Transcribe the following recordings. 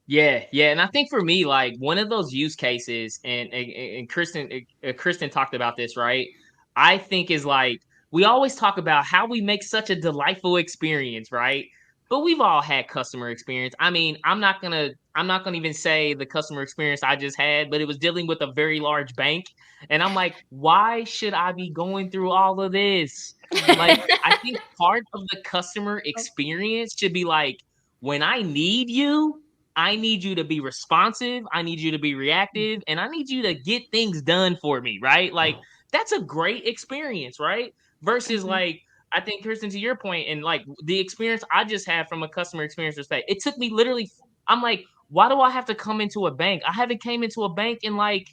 Yeah, and I think for me, like one of those use cases, and Kristen talked about this, right? I think is like we always talk about how we make such a delightful experience, right? But we've all had customer experience. I mean, I'm not gonna even say the customer experience I just had, but it was dealing with a very large bank, and I'm like, why should I be going through all of this? Like, I think part of the customer experience should be like, when I need you, I need you to be responsive, I need you to be reactive, and I need you to get things done for me, right? Like, that's a great experience, right? Versus Mhm. like, I think Kristen, to your point, and like the experience I just had from a customer experience perspective, it took me literally. I'm like, why do I have to come into a bank? I haven't came into a bank in like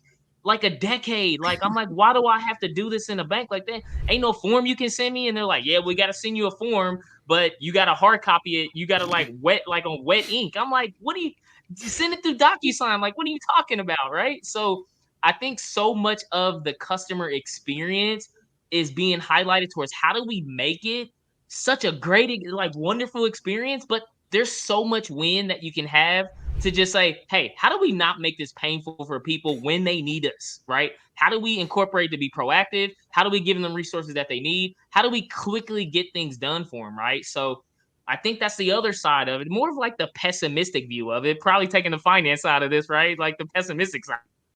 a decade. Like, I'm like, why do I have to do this in a bank like that? Ain't no form you can send me, and they're like, yeah, we got to send you a form, but you got to hard copy it. You got to like wet, like on wet ink. I'm like, what do you send it through DocuSign? Like, what are you talking about? Right. So I think so much of the customer experience is being highlighted towards how do we make it such a great, like wonderful experience, but there's so much win that you can have to just say, hey, how do we not make this painful for people when they need us, right? How do we incorporate to be proactive? How do we give them resources that they need? How do we quickly get things done for them, right? So I think that's the other side of it, more of like the pessimistic view of it, probably taking the finance side of this, right? Like the pessimistic side.